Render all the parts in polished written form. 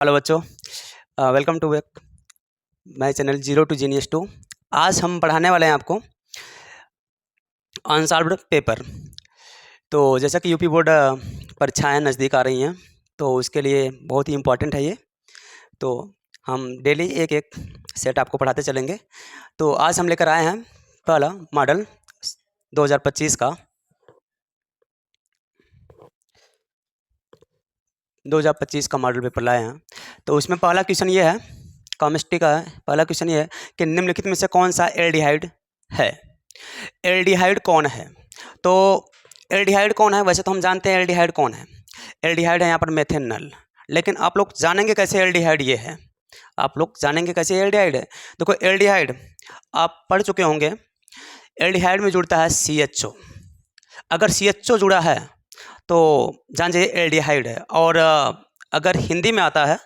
Hello बच्चों, welcome to back my channel zero to genius two. आज हम पढ़ाने वाले हैं आपको अनसॉल्व्ड पेपर। तो जैसा कि यूपी बोर्ड परीक्षाएं नज़दीक आ रही हैं, तो उसके लिए बहुत ही इम्पोर्टेंट है ये। तो हम डेली एक एक सेट आपको पढ़ाते चलेंगे। तो आज हम लेकर आए हैं पहला मॉडल 2025 का 2025 का मॉडल पेपर लाए हैं। तो उसमें पहला क्वेश्चन ये है, केमिस्ट्री का है। पहला क्वेश्चन ये है कि निम्नलिखित में से कौन सा एल्डिहाइड है। एल्डिहाइड कौन है? तो एल्डिहाइड कौन है? वैसे तो हम जानते हैं एल्डिहाइड कौन है। एल्डिहाइड है यहाँ पर मेथेनल। लेकिन आप लोग जानेंगे कैसे एल्डिहाइड ये है? आप लोग जानेंगे कैसे एल्डिहाइड है? देखो, एल्डिहाइड आप पढ़ चुके होंगे। एल्डिहाइड में जुड़ता है CHO। अगर CHO जुड़ा है तो जान जाइए एल्डिहाइड है। और अगर हिंदी में आता है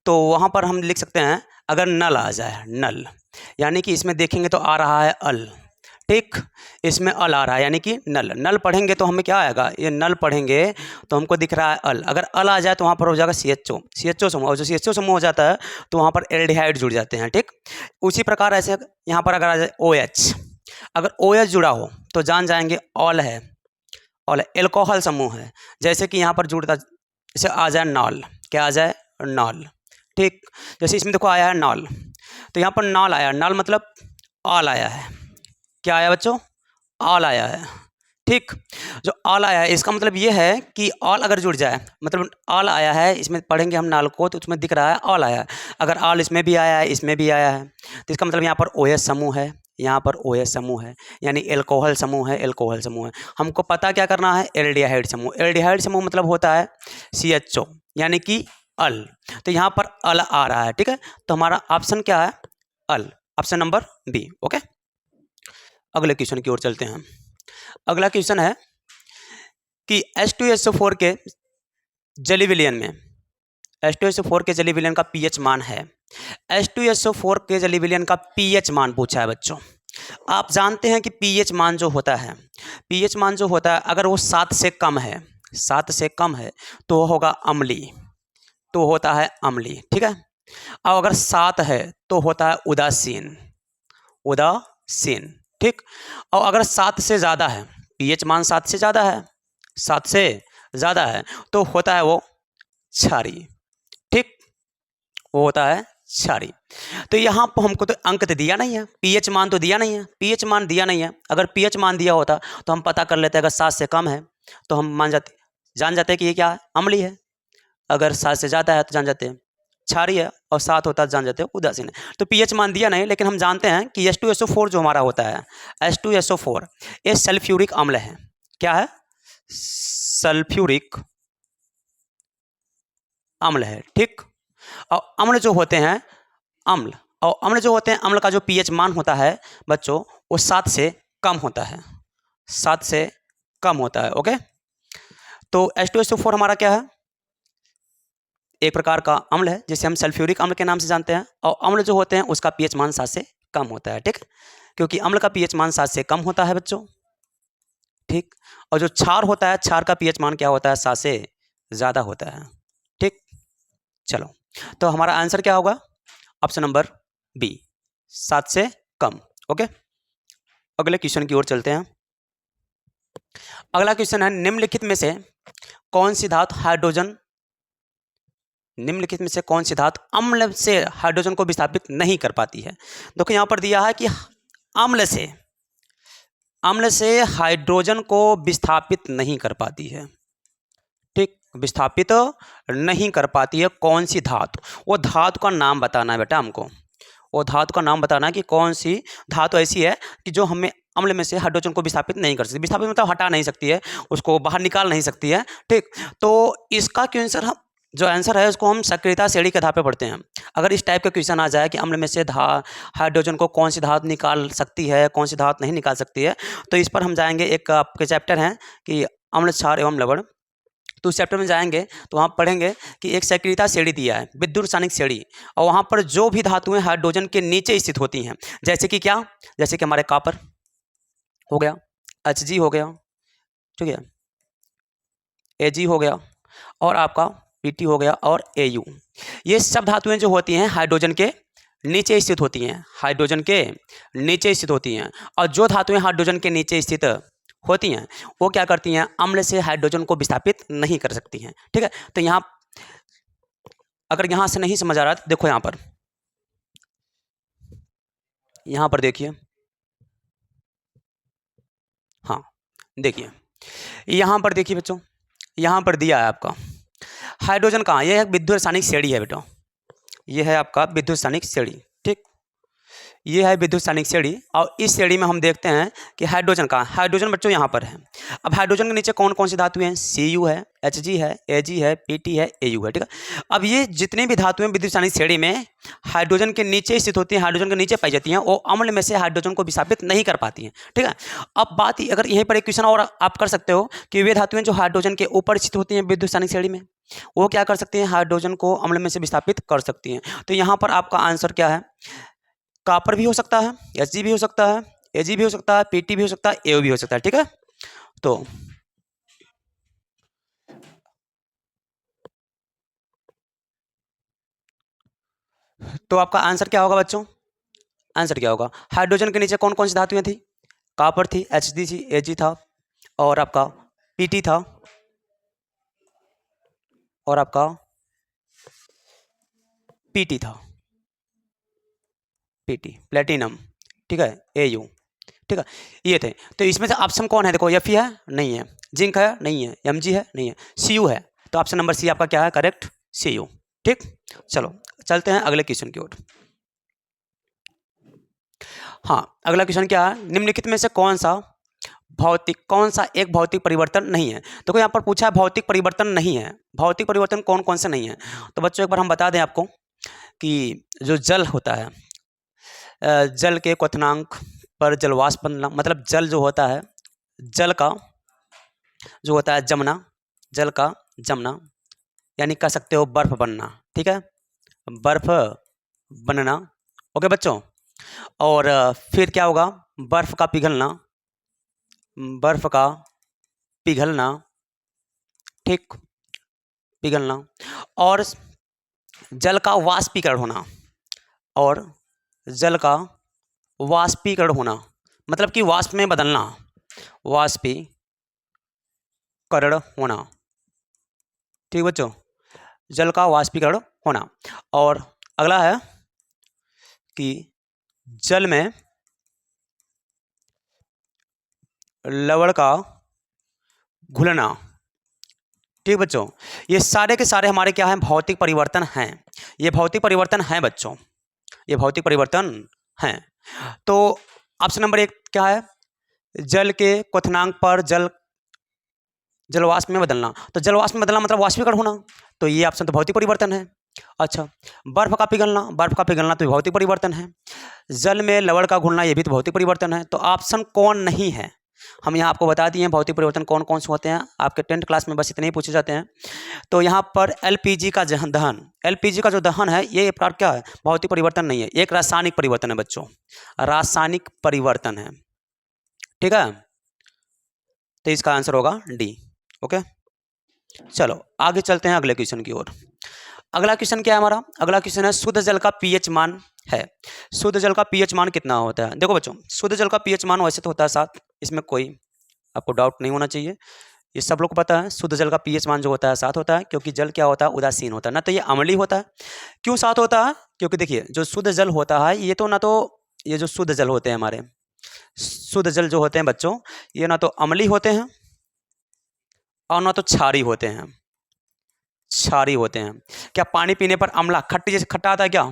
तो वहाँ पर हम लिख सकते हैं, अगर नल आ जाए, नल यानी कि इसमें देखेंगे तो आ रहा है अल, ठीक। इसमें अल आ रहा है यानी कि नल। नल पढ़ेंगे तो हमें क्या आएगा? ये नल पढ़ेंगे तो हमको दिख रहा है अल। अगर अल आ जाए तो वहाँ पर हो जाएगा CHO समूह। और जो CHO समूह हो जाता है तो वहाँ पर एल्डिहाइड जुड़ जाते हैं, ठीक। उसी प्रकार ऐसे यहाँ पर अगर आ जाए OH, अगर OH जुड़ा हो तो जान जाएंगे ऑल है, और एल्कोहल समूह है। जैसे कि यहाँ पर जुड़ता, जैसे आ जाए नॉल, क्या आ जाए? नॉल, ठीक। जैसे इसमें देखो आया है नॉल, तो यहाँ पर नॉल आया, नॉल मतलब ऑल आया है। क्या आया बच्चों? ऑल आया है, ठीक। जो ऑल आया है इसका मतलब ये है कि ऑल अगर जुड़ जाए, मतलब ऑल आया है, इसमें पढ़ेंगे हम नॉल को तो उसमें दिख रहा है ऑल आया है। अगर ऑल इसमें भी आया है, इसमें भी आया है, तो इसका मतलब यहाँ पर OH समूह है, यहाँ पर OH समूह है, यानी एल्कोहल समूह है, एल्कोहल समूह है। हमको पता क्या करना है? एल्डिहाइड समूह। एल्डिहाइड समूह मतलब होता है CHO यानी कि अल। तो यहाँ पर अल आ रहा है, ठीक है। तो हमारा ऑप्शन क्या है? अल, ऑप्शन नंबर बी। ओके, अगले क्वेश्चन की ओर चलते हैं। अगला क्वेश्चन है कि H2SO4 के जली विलयन में, H2SO4 के जली विलयन का pH मान है। H2SO4 के जली विलयन का pH मान पूछा है बच्चों। आप जानते हैं कि pH मान जो होता है, pH मान जो होता है, अगर वो 7 से कम है, 7 से कम है तो होगा अम्ली, तो होता है अम्ली, ठीक है। और अगर 7 है तो होता है उदासीन, उदासीन, ठीक। और अगर 7 से ज़्यादा है, pH मान 7 से ज़्यादा है, 7 से ज़्यादा है तो होता है वो क्षारी, ठीक। वो होता है क्षारी। तो यहाँ पर हमको तो अंक तो दिया नहीं है, pH मान तो दिया नहीं है, pH मान दिया नहीं है। अगर pH मान दिया होता तो हम पता कर लेते, अगर 7 से कम है तो हम जान जाते कि ये क्या है? अम्ली है। अगर 7 से ज़्यादा है तो जान जाते हैं क्षारी है, और 7 होता है तो जान जाते हैं उदासीन है। तो pH मान दिया नहीं, लेकिन हम जानते हैं कि H2SO4 जो हमारा होता है, H2SO4 ये सल्फ्यूरिक अम्ल है। क्या है? सल्फ्यूरिक अम्ल है, ठीक। और अम्ल जो होते हैं, अम्ल और अम्ल जो होते हैं, अम्ल का जो pH मान होता है बच्चों, वो 7 से कम होता है, 7 से कम होता है। ओके, तो H2SO4 हमारा क्या है? एक प्रकार का अम्ल है जिसे हम सल्फ्यूरिक अम्ल के नाम से जानते हैं। और अम्ल जो होते हैं उसका pH मान 7 से कम होता है, ठीक। क्योंकि अम्ल का pH मान 7 से कम होता है बच्चों, ठीक। और जो क्षार होता है, क्षार का pH मान क्या होता है? 7 से ज़्यादा होता है, ठीक। चलो, तो हमारा आंसर क्या होगा? ऑप्शन नंबर बी, 7 से कम। ओके, अगले क्वेश्चन की ओर चलते हैं। अगला क्वेश्चन है, निम्नलिखित में से कौन सी धातु हाइड्रोजन, निम्नलिखित में से कौन सी धातु अम्ल से हाइड्रोजन को विस्थापित नहीं कर पाती है? देखो यहाँ पर दिया है कि अम्ल से हाइड्रोजन को विस्थापित नहीं कर पाती है, ठीक। विस्थापित नहीं कर पाती है कौन सी धातु? वो धातु का नाम बताना है बेटा हमको। वो धातु का नाम बताना है कि कौन सी धातु ऐसी है कि जो हमें अम्ल में से हाइड्रोजन को विस्थापित नहीं कर सकती। विस्थापित मतलब हटा नहीं सकती है, उसको बाहर निकाल नहीं सकती है, ठीक। तो इसका क्वेश्चन हम, जो आंसर है उसको हम सक्रियता श्रेणी के आधार पर पढ़ते हैं। अगर इस टाइप का क्वेश्चन आ जाए कि अम्ल में से हाइड्रोजन को कौन सी धातु निकाल सकती है, कौन सी धातु नहीं निकाल सकती है, तो इस पर हम जाएंगे, एक आपके चैप्टर है कि अम्ल, क्षार एवं लवण, तो उस चैप्टर में जाएंगे तो वहाँ पढ़ेंगे कि एक सक्रियता श्रेणी दिया है, विद्युत रासायनिक श्रेणी, और वहाँ पर जो भी धातुएं हाइड्रोजन के नीचे स्थित होती हैं, जैसे कि क्या, जैसे कि हमारे कॉपर हो गया, Hg हो गया, ठीक है, Ag हो गया, और आपका Pt हो गया और Au। ये सब धातुएं जो होती हैं हाइड्रोजन के नीचे स्थित होती हैं, हाइड्रोजन के नीचे स्थित होती हैं। और जो धातुएं हाइड्रोजन के नीचे स्थित होती हैं वो क्या करती हैं, अम्ल से हाइड्रोजन को विस्थापित नहीं कर सकती हैं। ठीक है, तो यहाँ अगर यहाँ से नहीं समझ आ रहा तो देखो यहाँ पर देखिए, हाँ देखिए यहाँ पर देखिए बच्चों, यहाँ पर दिया है आपका हाइड्रोजन कहाँ, ये है विद्युत रासायनिक श्रेणी है बेटा, ये है आपका विद्युत रासायनिक श्रेणी। ठीक, ये है विद्युत रासायनिक श्रेणी और इस श्रेणी में हम देखते हैं कि हाइड्रोजन कहाँ, हाइड्रोजन बच्चों यहाँ पर है। अब हाइड्रोजन के नीचे कौन कौन सी धातुएं हैं, Cu है, Hg है, Ag है, Pt है, Au है। ठीक है, अब ये जितनी भी धातुएं विद्युत रासायनिक श्रेणी में हाइड्रोजन के नीचे स्थित होती हैं, हाइड्रोजन के नीचे पाई जाती हैं, वो अम्ल में से हाइड्रोजन को विस्थापित नहीं कर पाती हैं। ठीक है, अब बात अगर यहीं पर एक क्वेश्चन और आप कर सकते हो कि वे धातुएं जो हाइड्रोजन के ऊपर स्थित होती हैं विद्युत रासायनिक श्रेणी में, वो क्या कर सकती हैं, हाइड्रोजन को अम्ल में से विस्थापित कर सकती हैं। तो यहाँ पर आपका आंसर क्या है, कॉपर भी हो सकता है, Hg भी हो सकता है, Ag भी हो सकता है, Pt भी हो सकता है, Au भी हो सकता है। ठीक है, तो आपका आंसर क्या होगा बच्चों, आंसर क्या होगा, हाइड्रोजन के नीचे कौन कौन सी धातुएं थी, कॉपर थी, Hg थी, Ag था और आपका Pt था और आपका Pt था, Pt प्लेटिनम। ठीक है, Au। ठीक है, ये थे। तो इसमें से ऑप्शन कौन है, देखो Fe है नहीं है, जिंक है नहीं है, Mg है नहीं है, Cu है। तो ऑप्शन नंबर सी आपका क्या है, करेक्ट Cu। ठीक, चलो चलते हैं अगले क्वेश्चन की ओर। हाँ, अगला क्वेश्चन क्या है, निम्नलिखित में से कौन सा एक भौतिक परिवर्तन नहीं है। देखो यहाँ पर पूछा है भौतिक परिवर्तन नहीं है, भौतिक परिवर्तन कौन कौन से नहीं है। तो बच्चों एक बार हम बता दें आपको कि जो जल होता है, जल के क्वथनांक पर जलवाष्प बनना, मतलब जल जो होता है, जल का जो होता है जमना, जल का जमना, यानी कह सकते हो बर्फ बनना। ठीक है, बर्फ बनना। ओके बच्चों, और फिर क्या होगा, बर्फ का पिघलना, बर्फ का पिघलना। ठीक, पिघलना और जल का वाष्पीकरण होना, और जल का वाष्पीकरण होना मतलब कि वाष्प में बदलना, वाष्पीकरण होना। ठीक बच्चों, जल का वाष्पीकरण होना। और अगला है कि जल में लवण का घुलना। ठीक बच्चों, ये सारे के सारे हमारे क्या हैं, भौतिक परिवर्तन हैं। ये भौतिक परिवर्तन हैं बच्चों, ये भौतिक परिवर्तन हैं। तो ऑप्शन नंबर 1 क्या है, जल के क्वथनांक पर जलवाष्प में बदलना। तो जलवाष्प में बदलना मतलब वाष्पीकरण होना, तो ये ऑप्शन तो भौतिक परिवर्तन है। अच्छा, बर्फ का पिघलना, बर्फ का पिघलना तो भौतिक परिवर्तन है। जल में लवण का घुलना, ये भी तो भौतिक परिवर्तन है। तो ऑप्शन कौन नहीं है, हम यहाँ आपको बता दिए हैं भौतिक परिवर्तन कौन कौन से होते हैं। आपके 10th क्लास में बस इतने ही पूछे जाते हैं। तो यहाँ पर LPG का दहन, LPG का जो दहन है ये प्रकार क्या है, भौतिक परिवर्तन नहीं है, एक रासायनिक परिवर्तन है बच्चों, रासायनिक परिवर्तन है। ठीक है, तो इसका आंसर होगा डी। ओके, चलो आगे चलते हैं अगले क्वेश्चन की ओर। अगला क्वेश्चन क्या है हमारा, अगला क्वेश्चन है शुद्ध जल का पीएच मान है। शुद्ध जल का पीएच मान कितना होता है। देखो बच्चों, शुद्ध जल का पीएच मान वैसे तो होता है 7, इसमें कोई आपको डाउट नहीं होना चाहिए, ये सब लोग को पता है। शुद्ध जल का पीएच मान जो होता है 7 होता है, क्योंकि जल क्या होता है, उदासीन होता है, ना तो ये अम्लीय होता है। क्यों 7 होता है, क्योंकि देखिए जो शुद्ध जल होता है ये तो ना तो, ये जो शुद्ध जल होते हैं हमारे, शुद्ध जल जो होते हैं बच्चों, ये ना तो अम्लीय होते हैं और ना तो क्षारीय होते हैं, क्षारीय होते हैं। क्या पानी पीने पर अम्ला खट्टी जैसे खट्टा आता है क्या,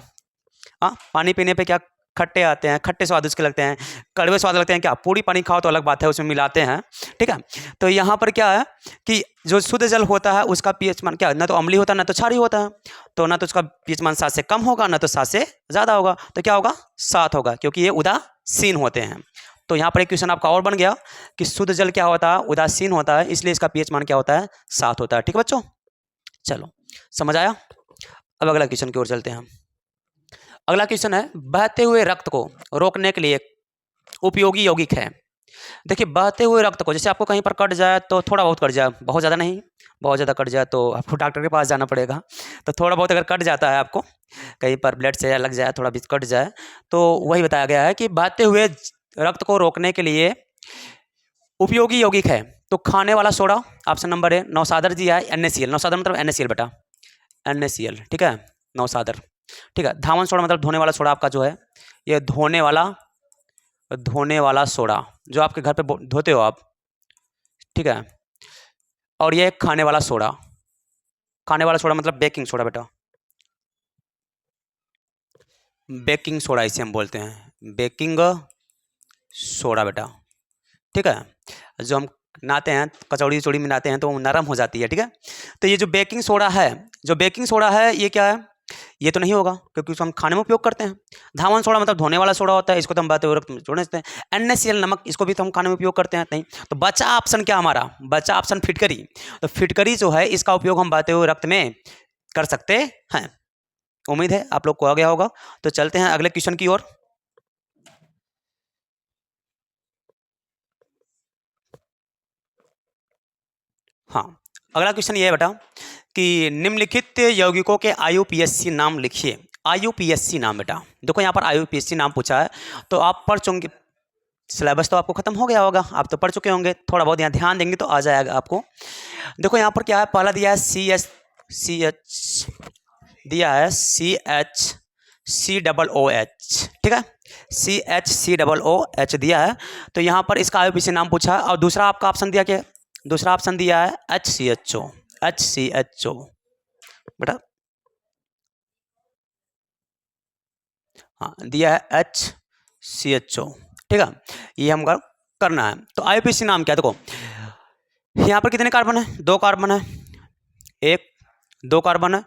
हाँ पानी पीने पे क्या खट्टे आते हैं, खट्टे स्वाद उसके लगते हैं, कड़वे स्वाद लगते हैं क्या, पूरी पानी खाओ तो अलग बात है, उसमें मिलाते हैं। ठीक है, तो यहाँ पर क्या है कि जो शुद्ध जल होता है उसका पीएच मान क्या, ना तो अम्लीय होता है ना तो क्षारीय होता है। तो ना तो उसका पीएच मान 7 से कम होगा ना तो 7 से ज़्यादा होगा, तो क्या होगा 7 होगा, क्योंकि ये उदासीन होते हैं। तो यहाँ पर एक क्वेश्चन आपका और बन गया कि शुद्ध जल क्या होता है, उदासीन होता है, इसलिए इसका पीएच मान क्या होता है, 7 होता है। ठीक है बच्चों, चलो समझ आया। अब अगला क्वेश्चन की ओर चलते हैं। अगला क्वेश्चन है बहते हुए रक्त को रोकने के लिए उपयोगी यौगिक है। देखिए बहते हुए रक्त को, जैसे आपको कहीं पर कट जाए तो थोड़ा बहुत कट जाए, बहुत ज़्यादा नहीं, बहुत ज़्यादा कट जाए तो आपको डॉक्टर के पास जाना पड़ेगा। तो थोड़ा बहुत अगर कट जाता है आपको, कहीं पर ब्लड से लग जाए, थोड़ा भी कट जाए, तो वही बताया गया है कि बहते हुए रक्त को रोकने के लिए उपयोगी यौगिक है। तो खाने वाला सोडा ऑप्शन नंबर है, नौसादर जी है, NaCl, नौसादर मतलब NaCl बेटा, NaCl, ठीक है, नौसादर, ठीक है। धावन सोडा मतलब धोने वाला सोडा आपका जो है, ये धोने वाला सोडा जो आपके घर पे धोते हो आप, ठीक है। और ये खाने वाला सोडा मतलब बेकिंग सोडा बेटा, बेकिंग सोडा इसे हम बोलते हैं, बेकिंग सोडा बेटा, ठीक है। जो हम नाते हैं, कचौड़ी उचौड़ी में नाते हैं तो वो नरम हो जाती है, ठीक है। तो ये जो बेकिंग सोडा है, ये क्या है, ये तो नहीं होगा क्योंकि उसको हम खाने में उपयोग करते हैं। धावन सोडा मतलब धोने वाला सोडा होता है, इसको तो हम बहते हुए रक्त में जोड़ देते हैं। NaCl नमक, इसको भी तो हम खाने में उपयोग करते हैं, नहीं। तो बचा ऑप्शन क्या हमारा, बचा ऑप्शन फिटकरी। तो फिटकरी जो है इसका उपयोग हम बहते हुए रक्त में कर सकते हैं। उम्मीद है आप लोग को आ गया होगा। तो चलते हैं अगले क्वेश्चन की ओर। हाँ, अगला क्वेश्चन ये है बेटा कि निम्नलिखित यौगिकों के IUPAC नाम लिखिए। IUPAC नाम बेटा, देखो यहाँ पर IUPAC नाम पूछा है, तो आप पढ़ चुके, सिलेबस तो आपको खत्म हो गया होगा, आप तो पढ़ चुके होंगे, थोड़ा बहुत यहाँ ध्यान देंगे तो आ जाएगा आपको। देखो यहाँ पर क्या है, पहला दिया है CH, दिया है CHCOOH, ठीक है, CHCOOH दिया है। तो यहाँ पर इसका IUPAC नाम पूछा है। और दूसरा आपका ऑप्शन दिया क्या, दूसरा ऑप्शन दिया है HCHO बेटा, हाँ दिया है HCHO, ठीक है। ये हम करना है। तो IUPAC नाम क्या है, देखो यहाँ पर कितने कार्बन है, 2 कार्बन है, 2 कार्बन है,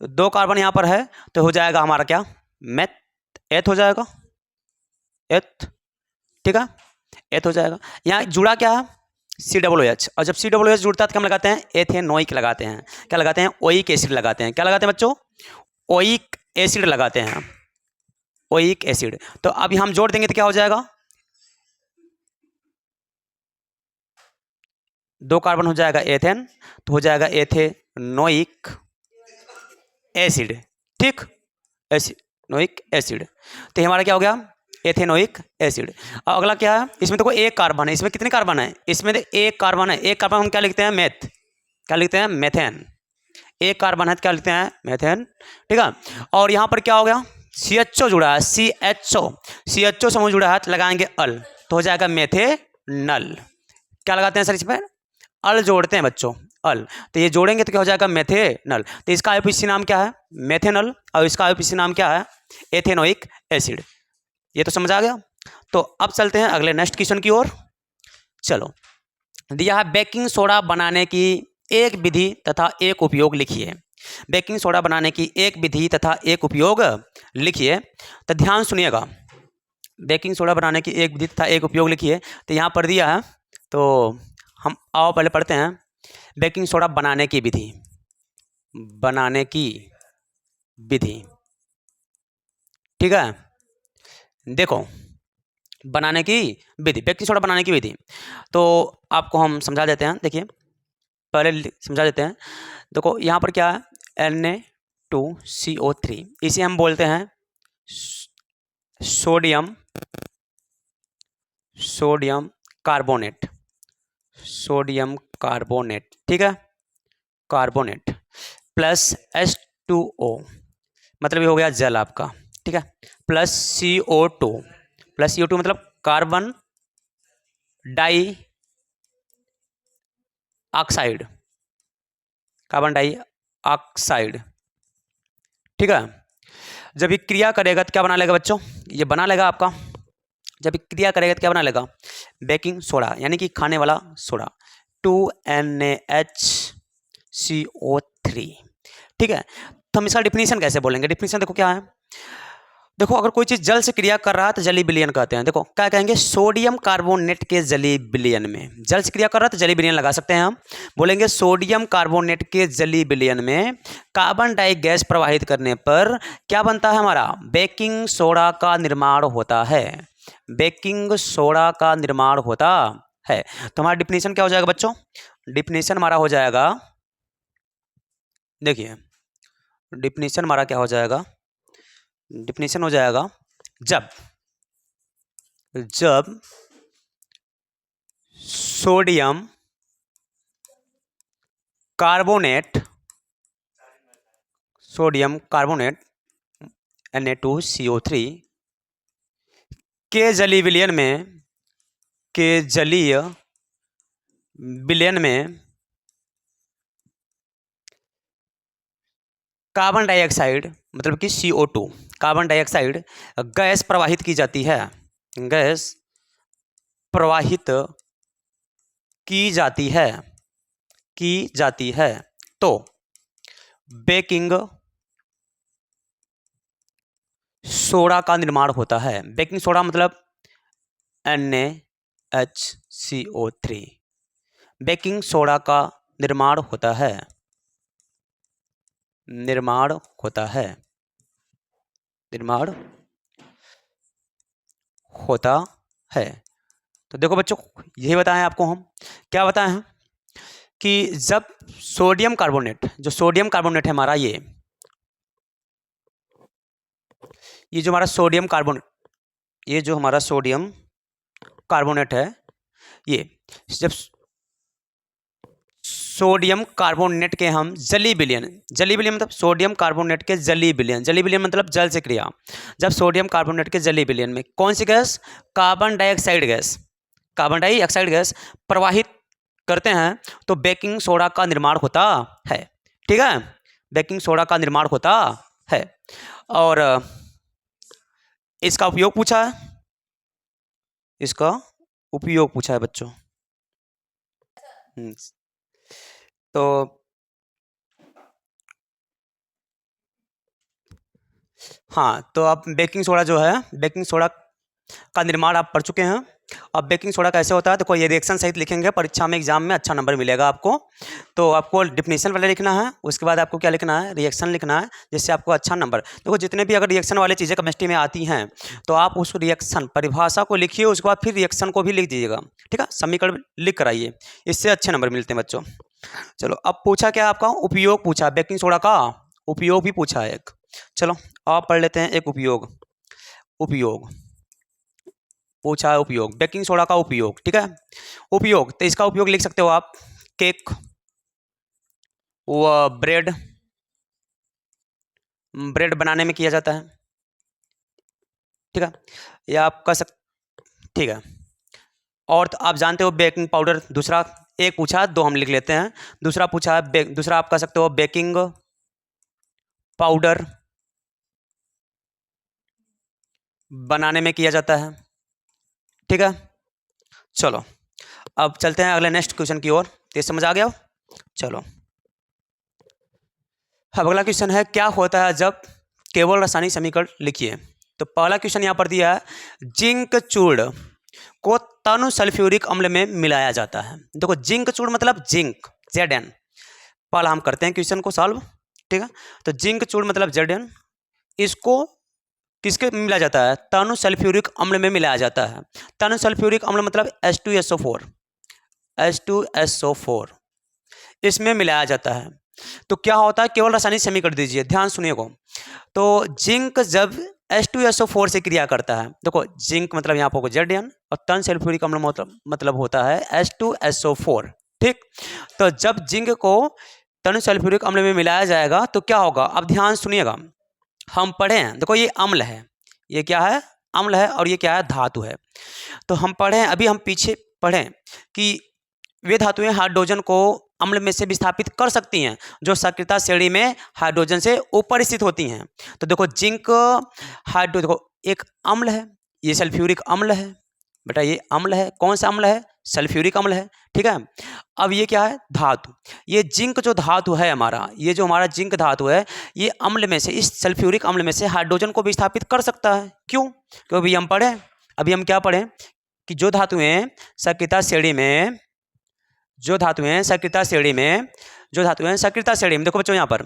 2 कार्बन यहाँ पर है, तो हो जाएगा हमारा क्या, एथ हो जाएगा, एथ, ठीक है, एथ हो जाएगा। यहाँ जुड़ा क्या है, COOH, और जब COOH जुड़ता है तो क्या लगाते हैं, एथेनोइक लगाते हैं, क्या लगाते हैं, ओइक एसिड लगाते हैं, क्या लगाते हैं बच्चों, ओइक एसिड लगाते हैं, ओइक एसिड। तो अभी हम जोड़ देंगे तो क्या हो जाएगा, 2 कार्बन हो जाएगा एथेन, तो हो जाएगा एथेनोइक एसिड, ठीक, एसिनोइक एसिड। तो हमारा क्या हो गया, एथेनोइक एसिड। और अगला क्या है, इसमें देखो 1 कार्बन है, इसमें कितने कार्बन है, इसमें 1 कार्बन है, 1 कार्बन हम क्या लिखते हैं, मेथ, क्या लिखते हैं, मेथेन। 1 कार्बन है तो क्या लिखते हैं, मेथेन, ठीक है। और यहाँ पर क्या हो गया, CHO जुड़ा है, CHO समूह जुड़ा है तो लगाएंगे अल, तो हो जाएगा मेथेनल। क्या लगाते हैं सर इसमें, अल जोड़ते हैं बच्चों, अल, तो ये जोड़ेंगे तो क्या हो जाएगा, मेथेनल। तो इसका IUPAC नाम क्या है, मेथेनल, और इसका IUPAC नाम क्या है, एथेनोइक एसिड। ये तो समझ आ गया। तो अब चलते हैं अगले नेक्स्ट क्वेश्चन की ओर। चलो, दिया है बेकिंग सोडा बनाने की एक विधि तथा एक उपयोग लिखिए। बेकिंग सोडा बनाने की एक विधि तथा एक उपयोग लिखिए। तो ध्यान सुनिएगा, बेकिंग सोडा बनाने की एक विधि तथा एक उपयोग लिखिए। तो यहाँ पर दिया है, तो हम आओ पहले पढ़ते हैं बेकिंग सोडा बनाने की विधि, बनाने की विधि, ठीक है। देखो बनाने की विधि, बेकिंग सोडा बनाने की विधि, तो आपको हम समझा देते हैं, देखिए पहले समझा देते हैं। देखो यहाँ पर क्या है, Na2CO3, इसे हम बोलते हैं सोडियम कार्बोनेट, सोडियम कार्बोनेट, ठीक है, कार्बोनेट प्लस H2O, मतलब ये हो गया जल आपका, ठीक है, प्लस CO2, प्लस CO2 मतलब carbon dioxide, carbon dioxide, ठीक है। जब ये क्रिया करेगा तो क्या बना लेगा बच्चों, ये बना लेगा आपका, जब ये क्रिया करेगा तो क्या बना लेगा, बेकिंग सोडा, यानी कि खाने वाला सोडा, 2NaHCO3, ठीक है। तो हम इसका डिफिनीशन कैसे बोलेंगे, डिफिनीशन देखो क्या है, देखो अगर कोई चीज़ जल से क्रिया कर रहा है तो जलीय विलयन कहते हैं। देखो क्या कहेंगे, सोडियम कार्बोनेट के जलीय विलयन में, जल से क्रिया कर रहा है तो जलीय विलयन लगा सकते हैं हम, बोलेंगे सोडियम कार्बोनेट के जलीय विलयन में कार्बन डाई गैस प्रवाहित करने पर क्या बनता है हमारा, बेकिंग सोडा का निर्माण होता है। बेकिंग सोडा का निर्माण होता है। तो हमारा डिफिनेशन क्या हो जाएगा बच्चों? डिफिनेशन हमारा हो जाएगा, देखिए डिफिनेशन हमारा क्या हो जाएगा? डिफिनेशन हो जाएगा जब सोडियम कार्बोनेट Na2CO3 के जलीय विलयन में कार्बन डाइऑक्साइड मतलब कि CO2 कार्बन डाइऑक्साइड गैस प्रवाहित की जाती है, गैस प्रवाहित की जाती है तो बेकिंग सोडा का निर्माण होता है। बेकिंग सोडा मतलब NaHCO3। बेकिंग सोडा का निर्माण होता है, निर्माण होता है। तो देखो बच्चों, यही बताएं आपको हम, क्या बताएं हैं कि जब सोडियम कार्बोनेट, जो सोडियम कार्बोनेट है हमारा, ये जो हमारा सोडियम कार्बोनेट, ये जो हमारा सोडियम कार्बोनेट है, ये जब सोडियम कार्बोनेट के हम जलीय विलयन मतलब सोडियम कार्बोनेट के जलीय विलयन मतलब जल से क्रिया, जब सोडियम कार्बोनेट के जलीय विलयन में कौन सी गैस? कार्बन डाइऑक्साइड गैस प्रवाहित करते हैं तो बेकिंग सोडा का निर्माण होता है। ठीक है, बेकिंग सोडा का निर्माण होता है। और इसका उपयोग पूछा है, बच्चों। तो हाँ, तो आप बेकिंग सोडा जो है, बेकिंग सोडा का निर्माण आप पढ़ चुके हैं। अब बेकिंग सोडा कैसे होता है, तो कोई रिएक्शन सहित लिखेंगे, परीक्षा में एग्जाम में अच्छा नंबर मिलेगा आपको। तो आपको डिफिनेशन वाले लिखना है, उसके बाद आपको क्या लिखना है? रिएक्शन लिखना है, जिससे आपको अच्छा नंबर। देखो जितने भी अगर रिएक्शन वाली चीज़ें केमिस्ट्री में आती हैं तो आप उस रिएक्शन परिभाषा को लिखिए, उसके बाद फिर रिएक्शन को भी लिख दीजिएगा। ठीक है, समीकरण लिख कर आइए, इससे अच्छे नंबर मिलते हैं बच्चों। चलो, अब पूछा क्या आपका? उपयोग पूछा, बेकिंग सोडा का उपयोग भी पूछा है एक। चलो आप पढ़ लेते हैं एक उपयोग पूछा है, उपयोग बेकिंग सोडा का उपयोग। ठीक है, उपयोग, तो इसका उपयोग लिख सकते हो आप, केक व ब्रेड बनाने में किया जाता है। ठीक है, या आप कर ठीक है। और तो आप जानते हो बेकिंग पाउडर, दूसरा एक पूछा, दो हम लिख लेते हैं। दूसरा पूछा है दूसरा आप कह सकते हो बेकिंग पाउडर बनाने में किया जाता है। ठीक है, चलो अब चलते हैं अगले नेक्स्ट क्वेश्चन की ओर। ये समझ आ गया? चलो अब अगला क्वेश्चन है, क्या होता है जब केवल रासायनिक समीकरण लिखिए। तो पहला क्वेश्चन यहाँ पर दिया है, जिंक चूर्ण को तनु सल्फ्यूरिक अम्ल में मिलाया जाता है। देखो जिंक चूर्ण मतलब जिंक Zn। पहला हम करते हैं क्वेश्चन को सॉल्व। ठीक है, तो जिंक चूर्ण मतलब Zn, इसको किसके मिलाया जाता है? तनु सल्फ्यूरिक अम्ल में मिलाया जाता है। तनु सल्फ्यूरिक अम्ल मतलब H2SO4 इसमें मिलाया जाता है। तो क्या होता है? केवल रासायनिक समीकरण दीजिए, ध्यान सुनिएगा। तो जिंक जब H2SO4 से क्रिया करता है, देखो जिंक मतलब यहाँ पर Zn और तन सल्फ्यूरिक अम्ल मतलब होता है H2SO4। ठीक, तो जब जिंक को तन सल्फ्यूरिक अम्ल में मिलाया जाएगा तो क्या होगा? अब ध्यान सुनिएगा, हम पढ़े हैं, देखो ये अम्ल है, ये क्या है? अम्ल है, और ये क्या है? धातु है। तो हम पढ़े हैं, अभी हम पीछे पढ़ें कि वे धातुएं हाइड्रोजन को अम्ल में से विस्थापित कर सकती हैं जो सक्रियता श्रेणी में हाइड्रोजन से ऊपर स्थित होती हैं। तो देखो जिंक देखो एक अम्ल है, ये सल्फ्यूरिक अम्ल है बेटा, ये अम्ल है। कौन सा अम्ल है? सल्फ्यूरिक अम्ल है। ठीक है, अब ये क्या है? धातु। ये जिंक जो धातु है हमारा, ये जो हमारा जिंक धातु है, ये अम्ल में से, इस सल्फ्यूरिक अम्ल में से हाइड्रोजन को विस्थापित कर सकता है। क्यों? क्योंकि अभी हम क्या पढ़े कि जो धातुएं सक्रियता श्रेणी में, सक्रियता श्रेणी में, देखो बच्चों यहाँ पर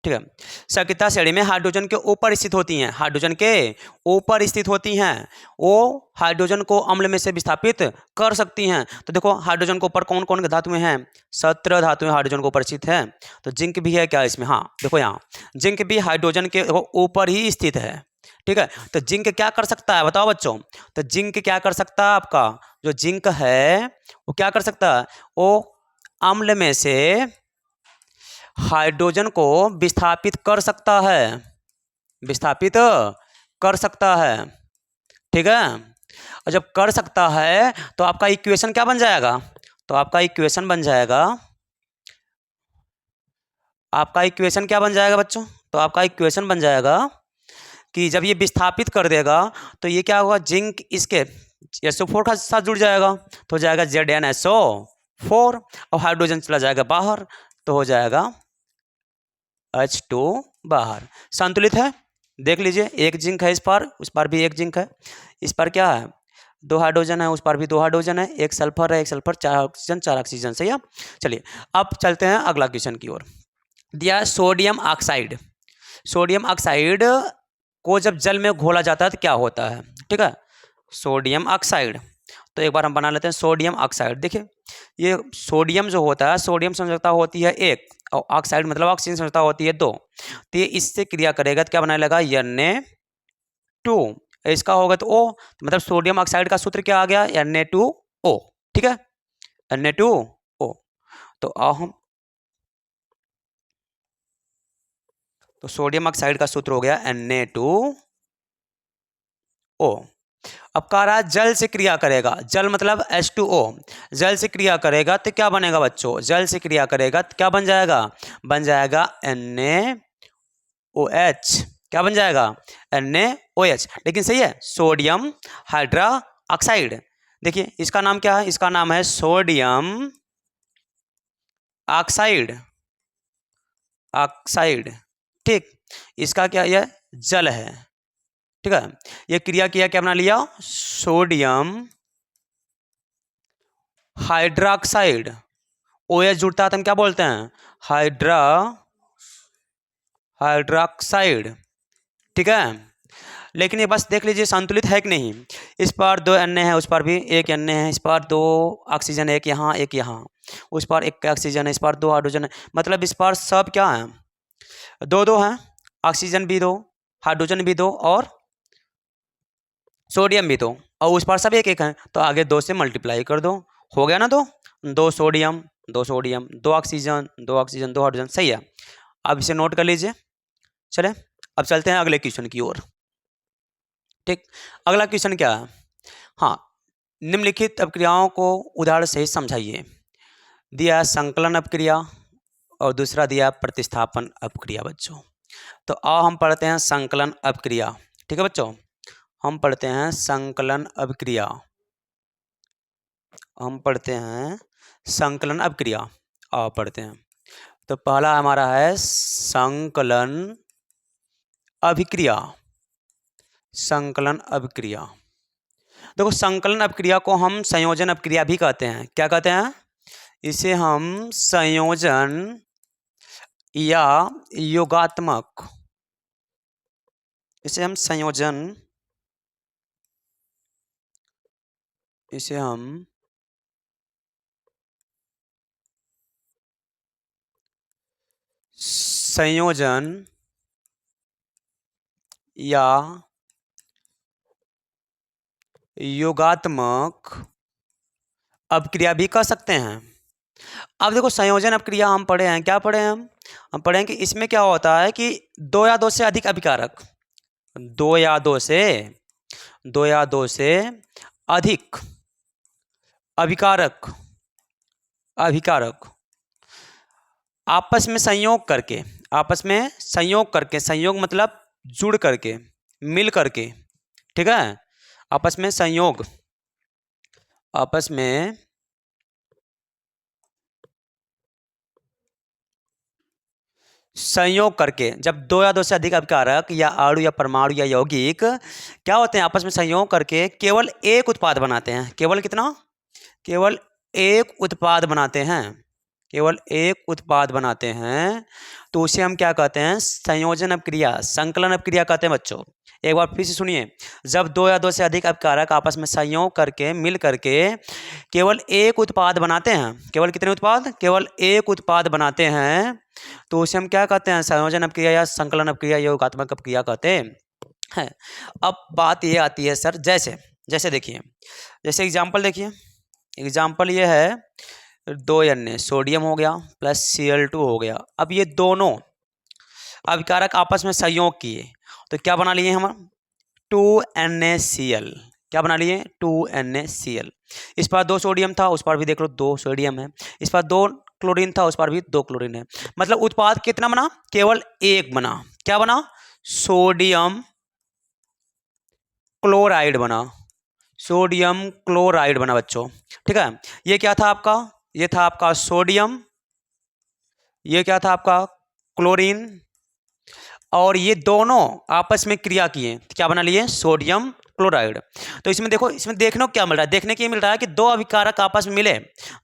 ठीक है। सक्रियता श्रेणी में हाइड्रोजन के ऊपर स्थित होती हैं, हाइड्रोजन के ऊपर स्थित होती हैं, वो हाइड्रोजन को अम्ल में से विस्थापित कर सकती हैं। तो देखो हाइड्रोजन के ऊपर कौन कौन धातुएं हैं, 17 धातुएं हाइड्रोजन के ऊपर स्थित है। तो जिंक भी है क्या इसमें, हाँ देखो यहाँ जिंक भी हाइड्रोजन के ऊपर ही स्थित है। ठीक है, तो जिंक क्या कर सकता है बताओ बच्चों, तो जिंक क्या कर सकता है, आपका जो जिंक है वो क्या कर सकता है, वो अम्ल में से हाइड्रोजन को विस्थापित कर सकता है, विस्थापित कर सकता है। ठीक है, और जब कर सकता है तो आपका इक्वेशन क्या बन जाएगा, तो आपका इक्वेशन बन जाएगा, आपका इक्वेशन क्या बन जाएगा बच्चों, तो आपका इक्वेशन बन जाएगा कि जब ये विस्थापित कर देगा तो ये क्या होगा, जिंक इसके SO4 के साथ जुड़ जाएगा, तो हो जाएगा ZnSO4 और हाइड्रोजन चला जाएगा बाहर, तो हो जाएगा H2 बाहर। संतुलित है, देख लीजिए एक जिंक है इस पर, उस पर भी एक जिंक है, इस पर क्या है 2 हाइड्रोजन है, उस पर भी 2 हाइड्रोजन है, एक सल्फर है, एक सल्फर, 4 ऑक्सीजन 4 ऑक्सीजन, सही है। चलिए अब चलते हैं अगला क्वेश्चन की ओर। दिया है सोडियम ऑक्साइड, सोडियम ऑक्साइड को जब जल में घोला जाता है तो क्या होता है, ठीक है, सोडियम ऑक्साइड। तो एक बार हम बना लेते हैं सोडियम ऑक्साइड। देखिए ये सोडियम जो होता है, सोडियम संयोजकता होती है 1 और ऑक्साइड मतलब ऑक्सीजन संयोजकता होती है 2, तो ये इससे क्रिया करेगा तो क्या बनाने लगा Na2, इसका होगा तो O, तो मतलब सोडियम ऑक्साइड का सूत्र क्या आ गया Na2O। ठीक है, Na2O। तो हम तो सोडियम ऑक्साइड का सूत्र हो गया Na2O। अब कह रहा है जल से क्रिया करेगा, जल मतलब H2O, जल से क्रिया करेगा तो क्या बनेगा बच्चों, जल से क्रिया करेगा तो क्या बन जाएगा, बन जाएगा NaOH, क्या बन जाएगा NaOH। लेकिन सही है सोडियम हाइड्रा ऑक्साइड, देखिए इसका नाम क्या है, इसका नाम है सोडियम ऑक्साइड, ऑक्साइड। ठीक, इसका क्या यह जल है, ठीक है, ये क्रिया किया क्या बना लिया सोडियम हाइड्रोक्साइड, OH जुड़ता है तो हम क्या बोलते हैं हाइड्रोक्साइड। ठीक है, लेकिन ये बस देख लीजिए संतुलित है कि नहीं, इस पर 2 Na है, उस पर भी 1 Na है, इस पर 2 ऑक्सीजन है, एक यहाँ एक यहाँ, उस पर 1 ऑक्सीजन है, इस पर 2 हाइड्रोजन है, मतलब इस पर सब क्या है 2-2 हैं, ऑक्सीजन भी 2, हाइड्रोजन भी 2 और सोडियम भी 2, और उस पर सब 1-1 हैं, तो आगे 2 से मल्टीप्लाई कर दो, हो गया ना 2 sodium 2 sodium 2 oxygen 2 oxygen 2 hydrogen, सही है। अब इसे नोट कर लीजिए। चले अब चलते हैं अगले क्वेश्चन की ओर। ठीक, अगला क्वेश्चन क्या है, हाँ निम्नलिखित अपक्रियाओं को उदाहरण सहित समझाइए। दिया संकलन अपक्रिया और दूसरा दिया प्रतिस्थापन अपक्रिया बच्चों। तो आओ हम पढ़ते हैं संकलन अपक्रिया। ठीक है बच्चों, हम पढ़ते हैं संकलन अपक्रिया, हम पढ़ते हैं संकलन अपक्रिया, आओ पढ़ते हैं। तो पहला हमारा है संकलन अभिक्रिया, संकलन अभिक्रिया। देखो संकलन अपक्रिया को हम संयोजन अपक्रिया भी कहते हैं, क्या कहते हैं, इसे हम संयोजन या योगात्मक, इसे हम संयोजन, इसे हम संयोजन या योगात्मक अपक्रिया भी कह सकते हैं। अब देखो संयोजन अपक्रिया हम पढ़े हैं, क्या पढ़े हैं हम पढ़े हैं कि इसमें क्या होता है कि 2 या 2 से अधिक अभिकारक, 2 या 2 से अधिक अभिकारक, आपस में संयोग करके, आपस में संयोग करके, संयोग मतलब जुड़ करके मिल करके, ठीक है, आपस में संयोग, आपस में संयोग करके, जब 2 या 2 से अधिक अभिकारक या अणु या परमाणु या यौगिक क्या होते हैं आपस में संयोग करके केवल एक उत्पाद बनाते हैं, केवल कितना, केवल एक उत्पाद बनाते हैं, केवल एक उत्पाद बनाते हैं तो उसे हम क्या कहते हैं? संयोजन अपक्रिया, संकलन अपक्रिया कहते हैं बच्चों। एक बार फिर से सुनिए, जब दो या दो से अधिक अपकारक आपस में संयोग करके मिल करके केवल एक उत्पाद बनाते हैं, केवल कितने उत्पाद? केवल एक उत्पाद बनाते हैं तो उसे हम क्या कहते हैं? संयोजन अपक्रिया या संकलन अपक्रिया, योगात्मक अपक्रिया कहते हैं। अब बात ये आती है सर, जैसे जैसे देखिए, जैसे एग्जाम्पल देखिए, एग्जाम्पल ये है 2Na सोडियम हो गया प्लस Cl2 हो गया। अब ये दोनों अभिकारक आपस में संयोग किए तो क्या बना लिए हम? 2NaCl। क्या बना लिए? 2NaCl। इस पार 2 सोडियम था, उस पार भी देख लो 2 सोडियम है। इस पार 2 क्लोरीन था, उस पार भी 2 क्लोरीन है। मतलब उत्पाद कितना बना? केवल एक बना। क्या बना? सोडियम क्लोराइड बना। सोडियम क्लोराइड बना बच्चों। ठीक है, ये क्या था आपका? ये था आपका सोडियम, ये क्या था आपका? क्लोरीन, और ये दोनों आपस में क्रिया किए तो क्या बना लिए? Sodium chloride. तो इसमें देखो, इसमें देखने को क्या मिल रहा है? देखने के मिल रहा है कि दो अभिकारक आपस में मिले,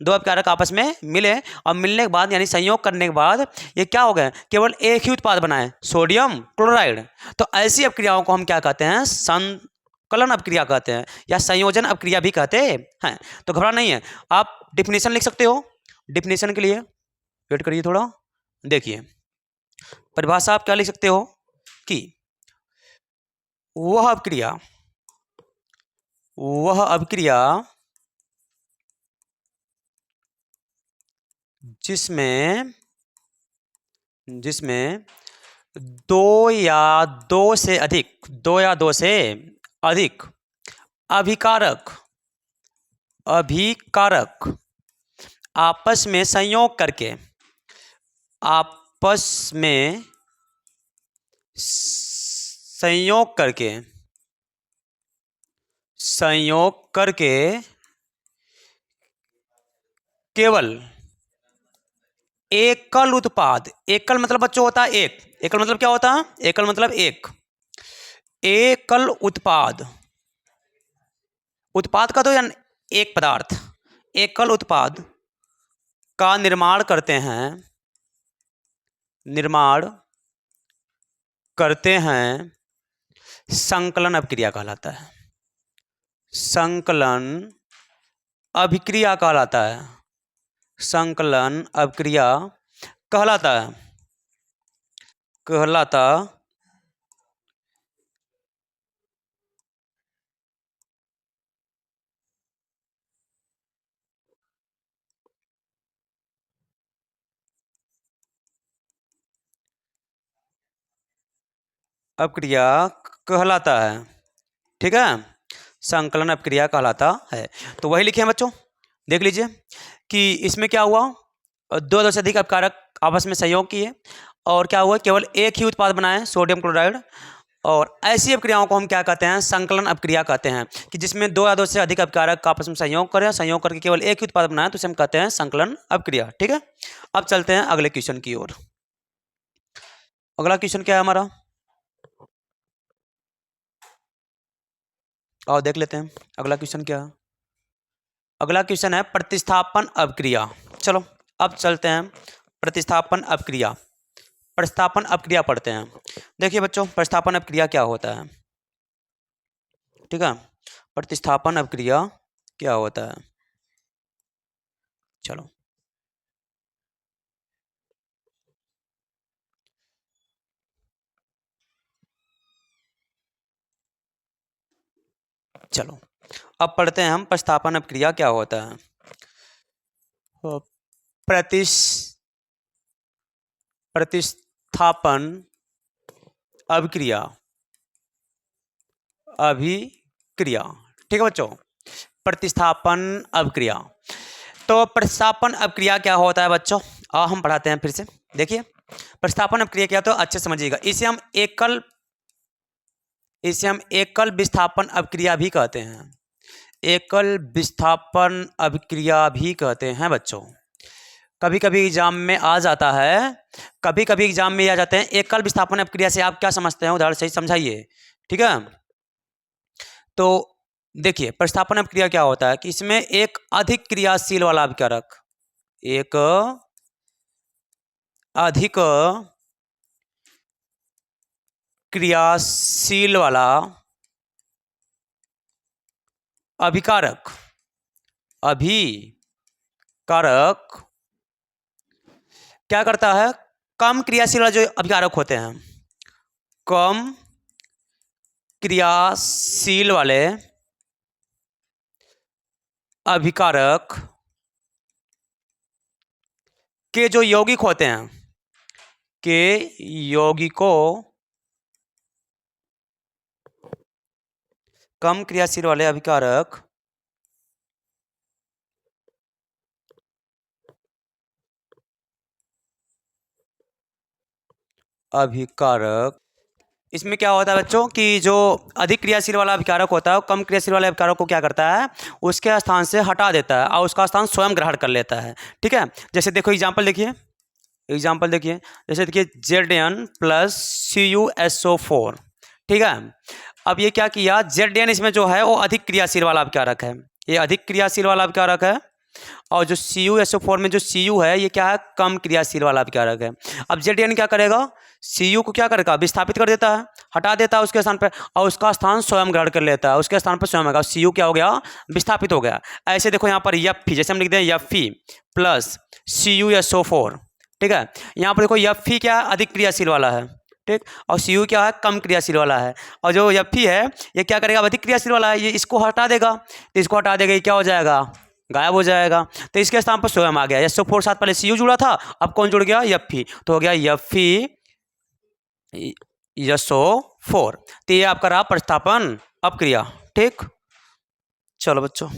दो अभिकारक आपस में मिले और मिलने के बाद यानी संयोग करने के बाद ये क्या हो गए? केवल एक ही उत्पाद बनाए, सोडियम क्लोराइड। तो ऐसी अपक्रियाओं को हम क्या कहते हैं? संकलन अपक्रिया कहते हैं या संयोजन अपक्रिया भी कहते हैं। तो घबरा नहीं है, आप डिफिनेशन लिख सकते हो। डिफिनेशन के लिए वेट करिए थोड़ा, देखिए परिभाषा आप क्या लिख सकते हो कि वह अभिक्रिया जिसमें दो या दो से अधिक अभिकारक आपस में संयोग करके केवल एकल उत्पाद, एकल मतलब बच्चों होता है एक, एकल मतलब क्या होता है? एकल मतलब एक, एकल उत्पाद का तो यानी एक पदार्थ, एकल उत्पाद का निर्माण करते हैं संकलन अपक्रिया कहलाता है। संकलन अभिक्रिया कहलाता है, संकलन अपक्रिया कहलाता है। ठीक है, संकलन अपक्रिया कहलाता है। तो वही लिखे हैं बच्चों, देख लीजिए कि इसमें क्या हुआ? दो से अधिक अपकारक आपस में सहयोग किए और क्या हुआ? केवल एक ही उत्पाद बनाए, सोडियम क्लोराइड। और ऐसी अपक्रियाओं को हम क्या कहते हैं? संकलन अपक्रिया कहते हैं, कि जिसमें दो या दो से अधिक अपकारक आपस में संयोग करें, संयोग करके केवल एक ही उत्पाद बनाए तो उसे हम कहते हैं संकलन अपक्रिया। ठीक है, अब चलते हैं अगले क्वेश्चन की ओर। अगला क्वेश्चन क्या है हमारा, और देख लेते हैं अगला क्वेश्चन क्या है। अगला क्वेश्चन है प्रतिस्थापन अपक्रिया। चलो अब चलते हैं प्रतिस्थापन अपक्रिया। प्रतिस्थापन अपक्रिया पढ़ते हैं। देखिए बच्चों, प्रतिस्थापन अपक्रिया क्या होता है? ठीक है, प्रतिस्थापन अपक्रिया क्या होता है? चलो अब पढ़ते हैं हम प्रतिस्थापन अपक्रिया क्या होता है। प्रतिस्थापन अभिक्रिया। ठीक है बच्चों, प्रतिस्थापन अभिक्रिया। तो प्रतिस्थापन अभिक्रिया क्या होता है बच्चों? हम पढ़ाते हैं फिर से। देखिए प्रतिस्थापन अभिक्रिया क्या, तो अच्छे समझिएगा। इसे हम एकल विस्थापन अभिक्रिया भी कहते हैं। एकल विस्थापन अभिक्रिया भी कहते हैं बच्चों। कभी कभी एग्जाम में आ जाता है, एकल विस्थापन अभिक्रिया से आप क्या समझते हैं? उदाहरण सही समझाइए। ठीक है, तो देखिए प्रतिस्थापन अभिक्रिया क्या होता है कि इसमें एक अधिक क्रियाशील वाला अभिकारक, एक अधिक क्रियाशील वाला अभिकारक क्या करता है? कम क्रियाशील वाले जो अभिकारक होते हैं, कम क्रियाशील वाले अभिकारक के जो यौगिक होते हैं, के यौगिकों, कम क्रियाशील वाले अभिकारक इसमें क्या होता है बच्चों कि जो अधिक क्रियाशील वाला अभिकारक होता है वो कम क्रियाशील वाले अभिकारक को क्या करता है? उसके स्थान से हटा देता है और उसका स्थान स्वयं ग्रहण कर लेता है। ठीक है, जैसे देखो एग्जाम्पल देखिए, जैसे देखिए ZN प्लस CuSO4। ठीक है, अब ये क्या किया, ZN इसमें जो है वो अधिक क्रियाशील वाला अभिकारक है, ये अधिक क्रियाशील वाला अभिकारक है, और जो CuSO4 में जो Cu है ये क्या है? कम क्रियाशील वाला अभिकारक है। अब ZN क्या करेगा? Cu को क्या करेगा? विस्थापित कर देता है, हटा देता है उसके स्थान पर, और उसका स्थान स्वयं ग्रहण कर लेता है, उसके स्थान पर स्वयं आएगा, Cu क्या हो गया? विस्थापित हो गया। ऐसे देखो यहाँ पर Fe, जैसे हम लिखते हैं Fe प्लस CuSO4। ठीक है, यहाँ पर देखो Fe क्या है? अधिक क्रियाशील वाला है, ठीक, और Cu क्या है? कम क्रियाशील वाला है। और जो Fe है ये क्या करेगा? अधिक क्रियाशील वाला है, ये इसको हटा देगा, तो इसको हटा देगा, ये क्या हो जाएगा? गायब हो जाएगा। तो इसके स्थान पर स्वयं आ गया। SO4 साथ पहले Cu जुड़ा था, अब कौन जुड़ गया? Fe, तो हो गया Fe SO4। तो ये आपका रहा प्रतिस्थापन अपक्रिया। ठीक, चलो बच्चों।